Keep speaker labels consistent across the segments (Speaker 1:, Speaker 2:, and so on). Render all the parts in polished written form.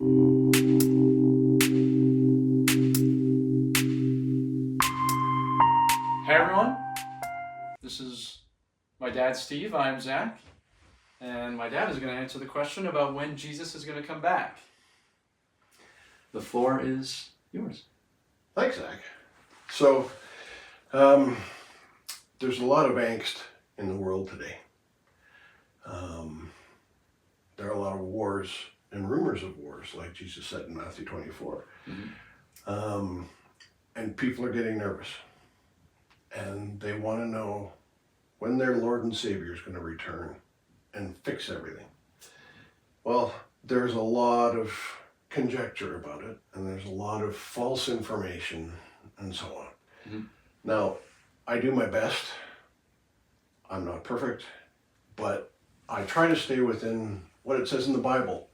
Speaker 1: Hey everyone, this is my dad Steve, I'm Zach, and my dad is going to answer the question about when Jesus is going to come back. The floor is yours.
Speaker 2: Thanks, Zach. So, there's a lot of angst in the world today. There are a lot of wars and rumors of wars, like Jesus said in Matthew 24. And people are getting nervous. And they want to know when their Lord and Savior is going to return and fix everything. Well, there's a lot of conjecture about it, and there's a lot of false information and so on. Now, I do my best. I'm not perfect, but I try to stay within what it says in the Bible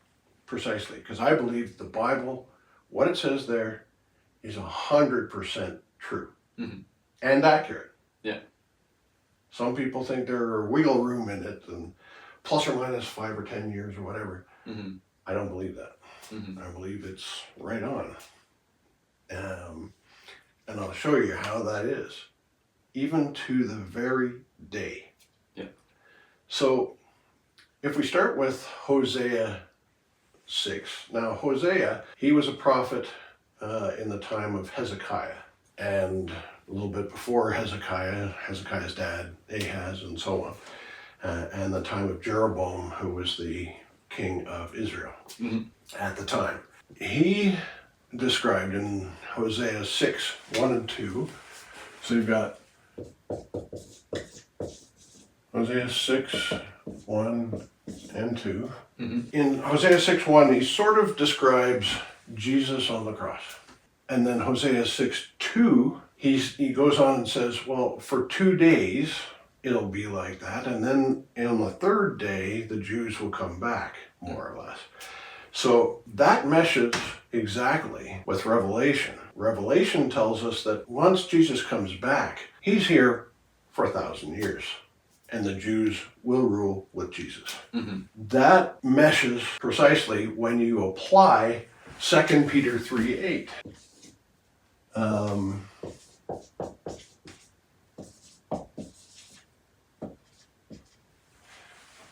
Speaker 2: precisely, because I believe the Bible, what it says there, is 100% true and accurate.
Speaker 1: Yeah.
Speaker 2: Some people think there's wiggle room in it, and plus or minus 5 or 10 years or whatever. I don't believe that. I believe it's right on. And I'll show you how that is, even to the very day.
Speaker 1: Yeah.
Speaker 2: So if we start with Hosea 6. Now Hosea, he was a prophet in the time of Hezekiah, and a little bit before Hezekiah, Hezekiah's dad, Ahaz, and so on, and the time of Jeroboam, who was the king of Israel at the time. He described in Hosea 6, 1 and 2, so you've got Hosea 6, 1 and 2. In Hosea 6, 1, he sort of describes Jesus on the cross. And then Hosea 6, 2, he goes on and says, well, for 2 days it'll be like that, and then on the third day the Jews will come back, more or less. So that meshes exactly with Revelation. Revelation tells us that once Jesus comes back, he's here for 1,000 years, and the Jews will rule with Jesus. That meshes precisely when you apply 2 Peter 3:8.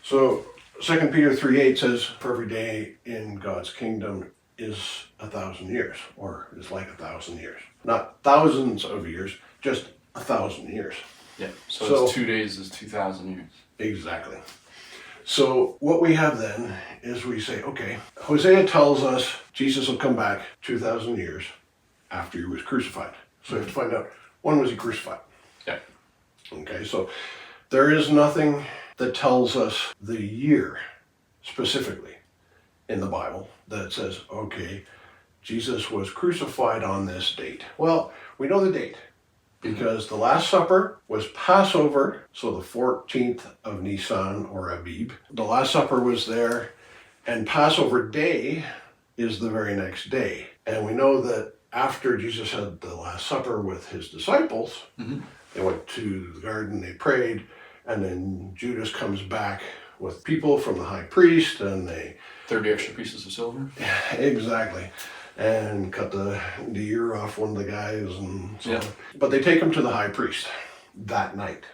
Speaker 2: So 2 Peter 3:8 says, for every day in God's kingdom is 1,000 years, or is like 1,000 years. Not thousands of years, just 1,000 years.
Speaker 1: Yeah, so it's 2 days is 2,000 years.
Speaker 2: Exactly. So what we have then is we say, okay, Hosea tells us Jesus will come back 2,000 years after he was crucified. So we have to find out, when was he crucified?
Speaker 1: Yeah.
Speaker 2: Okay, so there is nothing that tells us the year specifically in the Bible that says, okay, Jesus was crucified on this date. Well, we know the date because the Last Supper was Passover, so the 14th of Nisan or Abib. The Last Supper was there, and Passover Day is the very next day. And we know that after Jesus had the Last Supper with his disciples, they went to the garden, they prayed, and then Judas comes back with people from the high priest, and they
Speaker 1: 30 extra pieces of silver.
Speaker 2: Exactly. And cut the ear off one of the guys and so
Speaker 1: Yeah.
Speaker 2: on. But they take him to the high priest that night.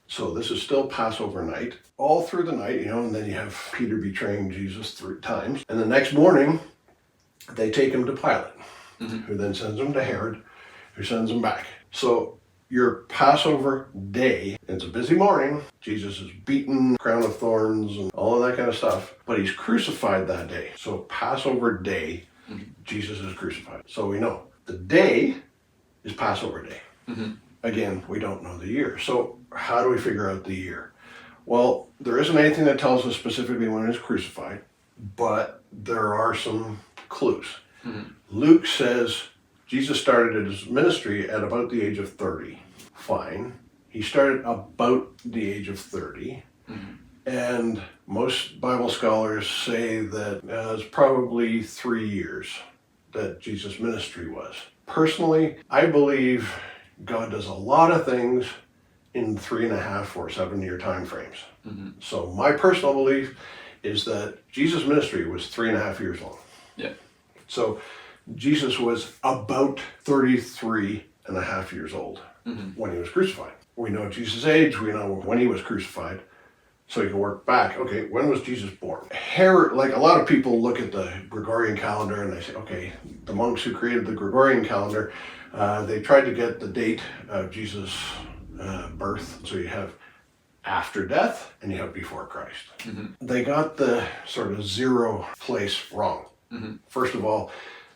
Speaker 2: So this is still Passover night. All through the night, and then you have Peter betraying Jesus 3 times. And the next morning, they take him to Pilate, who then sends him to Herod, who sends him back. So your Passover day, it's a busy morning. Jesus is beaten, crown of thorns, and all of that kind of stuff. But he's crucified that day. So Passover day, Jesus is crucified. So we know the day is Passover day. Again, we don't know the year. So how do we figure out the year? Well, there isn't anything that tells us specifically when he was crucified, but there are some clues. Luke says Jesus started his ministry at about the age of 30. Fine. He started about the age of 30. And most Bible scholars say that it's probably 3 years that Jesus' ministry was. Personally, I believe God does a lot of things in 3.5 or 7 year time frames. So my personal belief is that Jesus' ministry was 3.5 years long.
Speaker 1: Yeah.
Speaker 2: So Jesus was about 33 and a half years old when he was crucified. We know Jesus' age, we know when he was crucified, so you can work back. Okay, when was Jesus born? Herod, like a lot of people look at the Gregorian calendar and they say, okay, the monks who created the Gregorian calendar, they tried to get the date of Jesus' birth. So you have after death and you have before Christ. They got the sort of zero place wrong. First of all,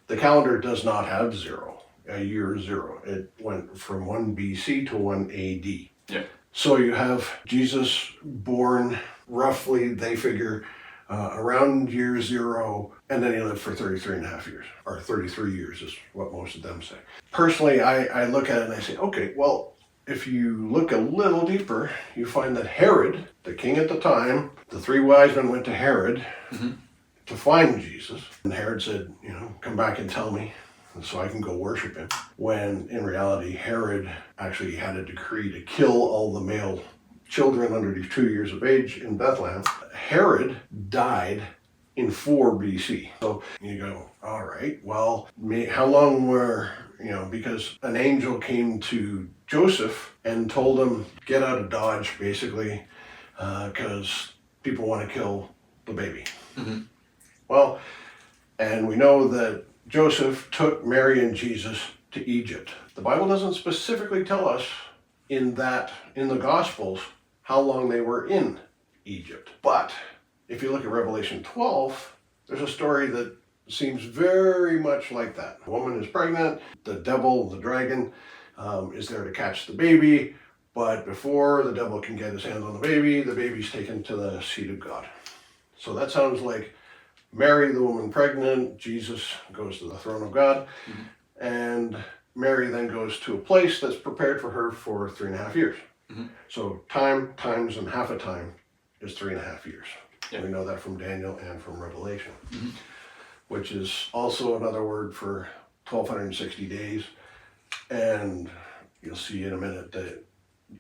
Speaker 2: the calendar does not have zero, a year zero. It went from 1 BC to 1 AD.
Speaker 1: Yeah.
Speaker 2: So you have Jesus born roughly, they figure, around year zero, and then he lived for 33 and a half years, or 33 years is what most of them say. Personally, I look at it and I say, okay, well, if you look a little deeper, you find that Herod, the king at the time, the three wise men went to Herod to find Jesus. And Herod said, come back and tell me so I can go worship him. When in reality, Herod actually had a decree to kill all the male children under 2 years of age in Bethlehem. Herod died in 4 BC. So you go, all right, well, how long were, because an angel came to Joseph and told him, get out of Dodge, basically, because people want to kill the baby. Well, and we know that Joseph took Mary and Jesus to Egypt. The Bible doesn't specifically tell us in the Gospels how long they were in Egypt. But if you look at Revelation 12, there's a story that seems very much like that. A woman is pregnant, the devil, the dragon, is there to catch the baby, but before the devil can get his hands on the baby's taken to the seat of God. So that sounds like Mary, the woman pregnant, Jesus goes to the throne of God, and Mary then goes to a place that's prepared for her for 3.5 years. So time, times, and half a time is 3.5 years. Yeah. We know that from Daniel and from Revelation, which is also another word for 1,260 days. And you'll see in a minute that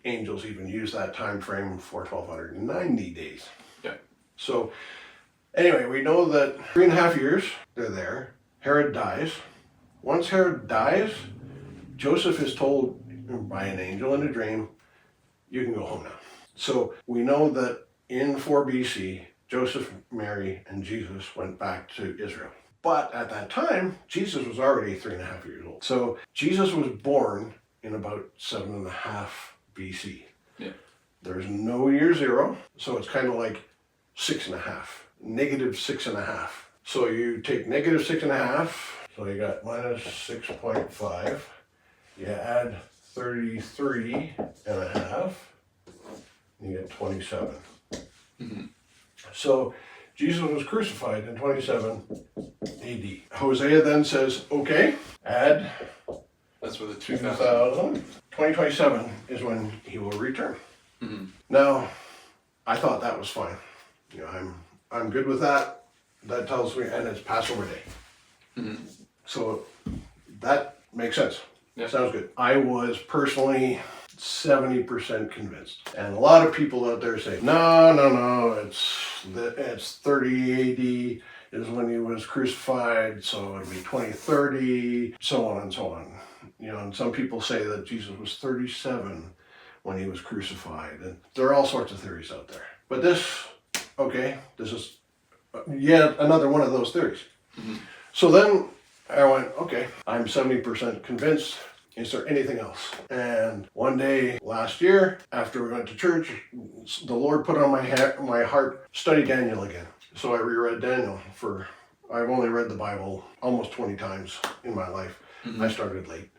Speaker 2: angels even use that time frame for 1,290 days.
Speaker 1: Yeah.
Speaker 2: So anyway, we know that 3.5 years they're there. Herod dies. Once Herod dies, Joseph is told by an angel in a dream, you can go home now. So we know that in 4 BC, Joseph, Mary, and Jesus went back to Israel. But at that time, Jesus was already 3.5 years old. So Jesus was born in about 7.5 BC.
Speaker 1: Yeah.
Speaker 2: There's no year zero, so it's kind of like 6.5, negative 6.5. So you take negative 6.5, so you got minus 6.5. You add 33.5, and you get 27. So Jesus was crucified in 27 AD. Hosea then says, okay, add
Speaker 1: That's where the
Speaker 2: 2000. 2027 is when he will return. Now, I thought that was fine. I'm good with that. That tells me, and it's Passover Day. So that makes sense.
Speaker 1: Yeah.
Speaker 2: Sounds good. I was personally 70% convinced. And a lot of people out there say, no, it's 30 AD is when he was crucified, so it'll be 2030, so on and so on. And some people say that Jesus was 37 when he was crucified. And there are all sorts of theories out there. But this is yet another one of those theories. So then I went, okay, I'm 70% convinced. Is there anything else? And one day last year, after we went to church, the Lord put on my heart, study Daniel again. So I reread Daniel I've only read the Bible almost 20 times in my life. I started late.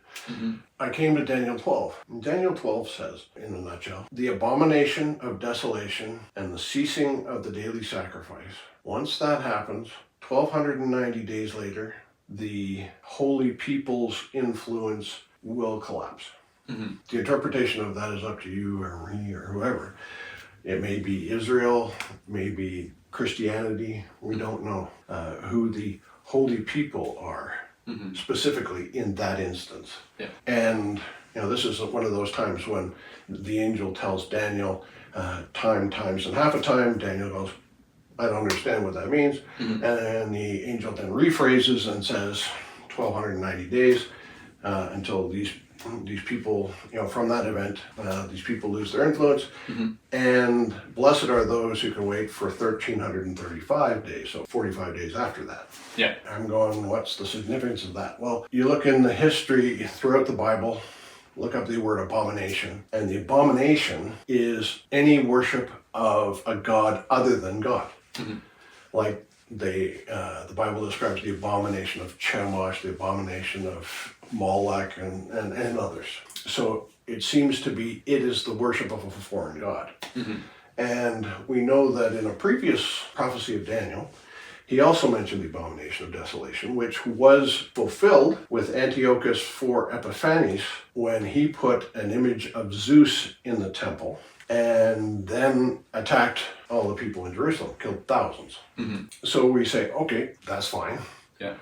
Speaker 2: I came to Daniel 12. And Daniel 12 says, in a nutshell, the abomination of desolation and the ceasing of the daily sacrifice. Once that happens, 1,290 days later, the holy people's influence will collapse. The interpretation of that is up to you or me or whoever. It may be Israel, maybe Christianity. We don't know who the holy people are specifically in that instance. Yeah. And this is one of those times when the angel tells Daniel time, times, and half a time. Daniel goes, I don't understand what that means.
Speaker 1: Mhm.
Speaker 2: And the angel then rephrases and says 1,290 days until these people, from that event, these people lose their influence.
Speaker 1: Mhm.
Speaker 2: And blessed are those who can wait for 1,335 days, so 45 days after that.
Speaker 1: Yeah.
Speaker 2: I'm going, what's the significance of that? Well, you look in the history throughout the Bible, look up the word abomination, and the abomination is any worship of a god other than God.
Speaker 1: Mhm.
Speaker 2: Like the Bible describes the abomination of Chemosh, the abomination of Moloch, and others. So it seems to be, it is the worship of a foreign god.
Speaker 1: Mhm.
Speaker 2: And we know that in a previous prophecy of Daniel, he also mentioned the abomination of desolation, which was fulfilled with Antiochus IV Epiphanes when he put an image of Zeus in the temple and then attacked all the people in Jerusalem, killed thousands.
Speaker 1: Mhm.
Speaker 2: So we say, okay, that's fine.
Speaker 1: Yeah.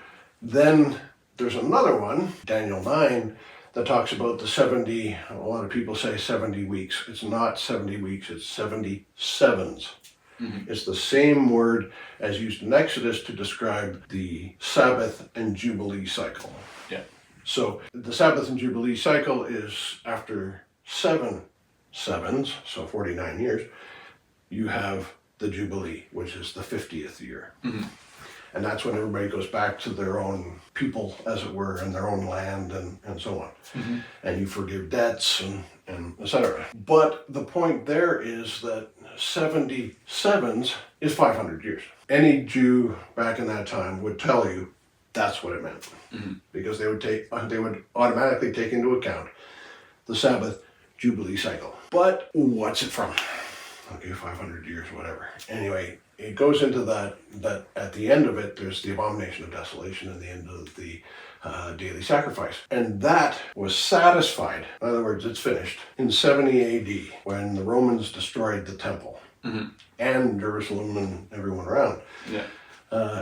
Speaker 2: Then there's another one, Daniel 9, that talks about the 70, a lot of people say 70 weeks. It's not 70 weeks, it's 70 sevens.
Speaker 1: Mhm.
Speaker 2: It's the same word as used in Exodus to describe the Sabbath and Jubilee cycle.
Speaker 1: Yeah.
Speaker 2: So the Sabbath and Jubilee cycle is after 7 sevens, so 49 years, you have the Jubilee, which is the 50th year.
Speaker 1: Mhm.
Speaker 2: And that's when everybody goes back to their own people, as it were, and their own land and so on.
Speaker 1: Mhm.
Speaker 2: And you forgive debts and etc. But the point there is that 70 sevens is 500 years. Any Jew back in that time would tell you that's what it meant.
Speaker 1: Mhm.
Speaker 2: Because they would automatically take into account the Sabbath Jubilee cycle. But what's it from? Okay, 500 years, whatever. Anyway, it goes into that at the end of it, there's the abomination of desolation and the end of the daily sacrifice. And that was satisfied, in other words, it's finished, in 70 AD when the Romans destroyed the temple
Speaker 1: Mhm.
Speaker 2: and Jerusalem and everyone around.
Speaker 1: Yeah.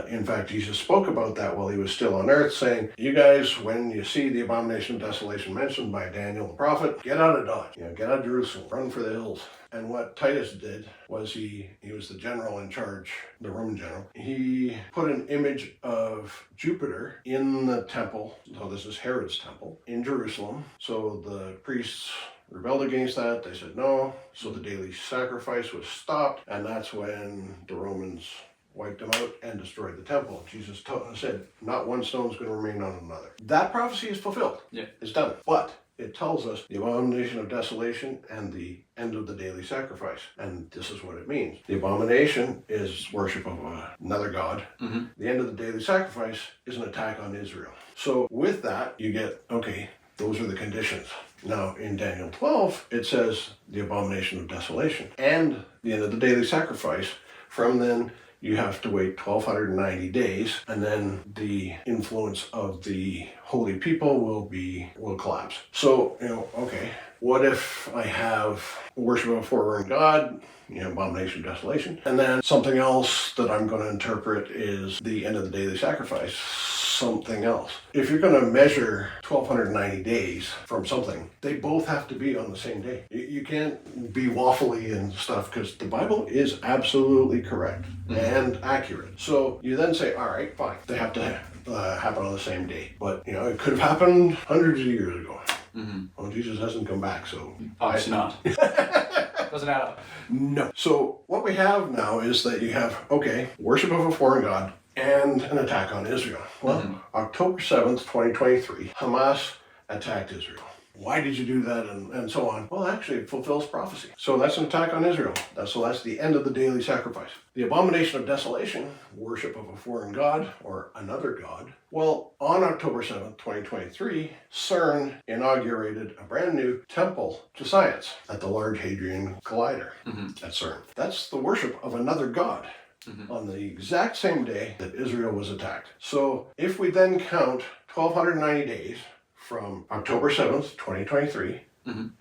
Speaker 2: In fact, Jesus spoke about that while he was still on earth, saying, you guys, when you see the abomination of desolation mentioned by Daniel the prophet, get out of Dodge, get out of Jerusalem, run for the hills. And what Titus did was he was the general in charge, the Roman general. He put an image of Jupiter in the temple, so this is Herod's temple, in Jerusalem. So the priests rebelled against that. They said no. So the daily sacrifice was stopped. And that's when the Romans wiped them out and destroyed the temple. Jesus said, not one stone is going to remain on another. That prophecy is fulfilled.
Speaker 1: Yeah.
Speaker 2: It's done. But it tells us the abomination of desolation and the end of the daily sacrifice. And this is what it means. The abomination is worship of another god.
Speaker 1: Mhm.
Speaker 2: The end of the daily sacrifice is an attack on Israel. So with that, you get, okay, those are the conditions. Now, in Daniel 12, it says the abomination of desolation and the end of the daily sacrifice. From then, you have to wait 1,290 days, and then the influence of the holy people will collapse. So, okay, what if I have worship of a foreign god, abomination of desolation, and then something else that I'm going to interpret is the end of the daily sacrifice, something else. If you're going to measure 1,290 days from something, they both have to be on the same day. You can't be waffly and stuff because the Bible is absolutely correct and accurate. So you then say, all right, fine. They have to happen on the same day. But, it could have happened hundreds of years ago.
Speaker 1: Mhm.
Speaker 2: Well, Jesus hasn't come back, so...
Speaker 1: Obviously not. Doesn't add up.
Speaker 2: No. So what we have now is that you have, okay, worship of a foreign god and an attack on Israel. Well, October 7th, 2023, Hamas attacked Israel. Why did you do that? And so on. Well, actually, it fulfills prophecy. So that's an attack on Israel. That's the end of the daily sacrifice. The abomination of desolation, worship of a foreign god or another god. Well, on October 7th, 2023, CERN inaugurated a brand new temple to science at the Large Hadron Collider at CERN. That's the worship of another god. On the exact same day that Israel was attacked. So if we then count 1,290 days from October 7th, 2023,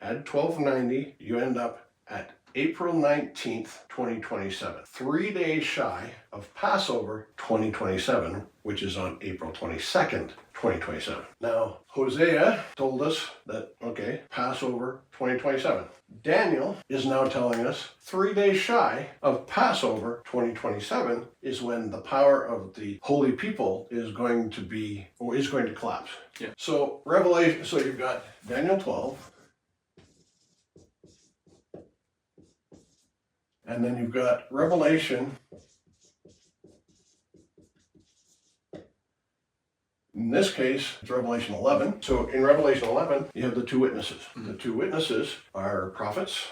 Speaker 2: add 1,290, you end up at April 19th, 2027. 3 days shy of Passover 2027, which is on April 22nd, 2027. Now, Hosea told us that, okay, Passover 2027. Daniel is now telling us 3 days shy of Passover 2027 is when the power of the holy people is going to collapse.
Speaker 1: Yeah.
Speaker 2: So Revelation, so you've got Daniel 12, and then you've got Revelation. In this case, it's Revelation 11. So in Revelation 11, you have the two witnesses. The two witnesses are prophets,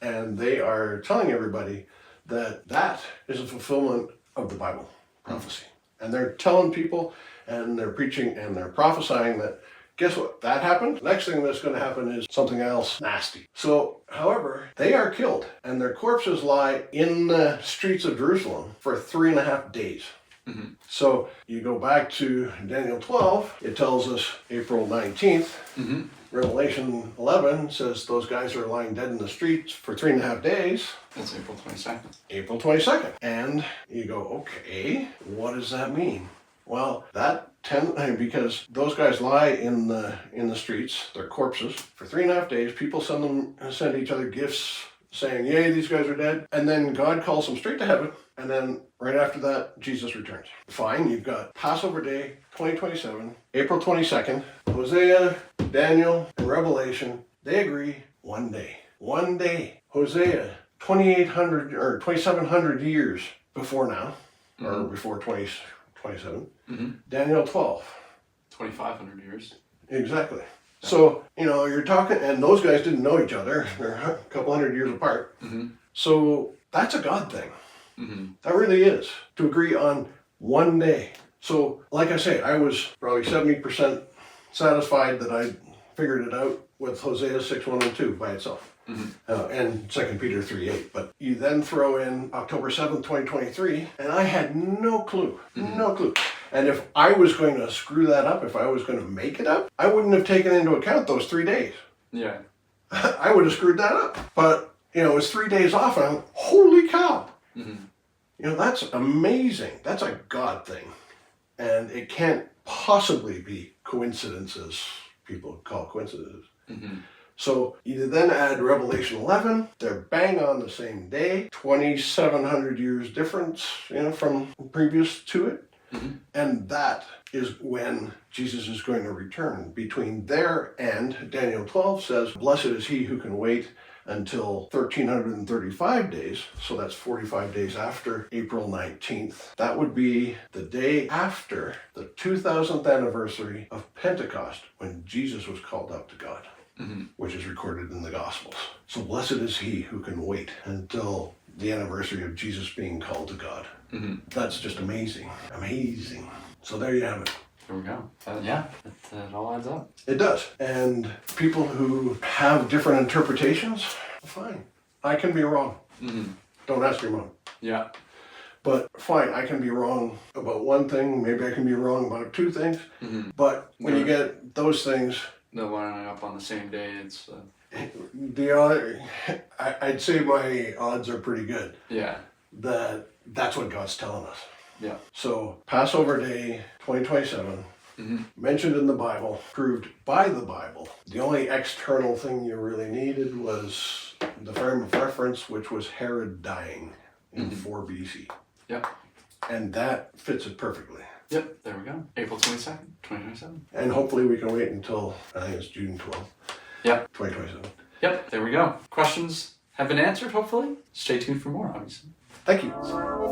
Speaker 2: and they are telling everybody that that is a fulfillment of the Bible prophecy. And they're telling people, and they're preaching, and they're prophesying that, guess what? That happened. The next thing that's going to happen is something else nasty. So, however, they are killed, and their corpses lie in the streets of Jerusalem for 3.5 days.
Speaker 1: Mm-hmm.
Speaker 2: So you go back to Daniel 12, it tells us April 19th.
Speaker 1: Mm-hmm.
Speaker 2: Revelation 11 says those guys are lying dead in the streets for 3.5 days.
Speaker 1: That's April 22nd.
Speaker 2: April 22nd. And you go, okay, what does that mean? Well, because those guys lie in the streets, their corpses, for 3.5 days. People send each other gifts saying, yay, these guys are dead. And then God calls them straight to heaven. And then right after that, Jesus returns. Fine, you've got Passover Day 2027, April 22nd, Hosea, Daniel, and Revelation. They agree 1 day. 1 day. Hosea, 2,800 or 2,700 years before now, or before 2027.
Speaker 1: Mm-hmm.
Speaker 2: Daniel 12.
Speaker 1: 2,500 years.
Speaker 2: Exactly. So, you're talking, and those guys didn't know each other. They're a couple hundred years apart.
Speaker 1: Mm-hmm.
Speaker 2: So that's a God thing.
Speaker 1: Mm-hmm.
Speaker 2: That really is, to agree on 1 day. So, like I say, I was probably 70% satisfied that I figured it out with Hosea 6:1 and 2 by itself. Mm-hmm. And 2 Peter 3:8. But you then throw in October 7th, 2023, and I had no clue. Mm-hmm. No clue. And if I was going to screw that up, if I was going to make it up, I wouldn't have taken into account those 3 days.
Speaker 1: Yeah.
Speaker 2: I would have screwed that up. But, it was 3 days off, and I'm, holy cow. Mm-hmm. That's amazing. That's a God thing. And it can't possibly be coincidences, people call coincidences. Mm-hmm. So you then add Revelation 11, they're bang on the same day, 2,700 years difference, from previous to it. Mm-hmm. And that is when Jesus is going to return. Between there and Daniel 12 says, blessed is he who can wait until 1,335 days, so that's 45 days after April 19th. That would be the day after the 2000th anniversary of Pentecost, when Jesus was called up to God, which is recorded in the Gospels. So blessed is he who can wait until the anniversary of Jesus being called to God. Mm-hmm. That's just amazing. Amazing. So there you have it.
Speaker 1: There we go. It all adds up.
Speaker 2: It does. And people who have different interpretations, fine. I can be wrong. Mm-hmm. Don't ask your mom.
Speaker 1: Yeah.
Speaker 2: But fine, I can be wrong about one thing. Maybe I can be wrong about two things. Mm-hmm. But when you get those things...
Speaker 1: They're lining up on the same day. It's...
Speaker 2: I'd say my odds are pretty good.
Speaker 1: Yeah.
Speaker 2: That's what God's telling us.
Speaker 1: Yeah.
Speaker 2: So Passover Day 2027, mentioned in the Bible, proved by the Bible. The only external thing you really needed was the frame of reference, which was Herod dying in 4 BC.
Speaker 1: Yep.
Speaker 2: And that fits it perfectly.
Speaker 1: Yep, there we go. April 22nd, 2027.
Speaker 2: And hopefully we can wait until, I think it's June 12th.
Speaker 1: Yep.
Speaker 2: 2027.
Speaker 1: Yep, there we go. Questions have been answered, hopefully. Stay tuned for more, obviously.
Speaker 2: Thank you.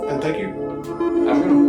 Speaker 2: And thank you.
Speaker 1: Have a good one.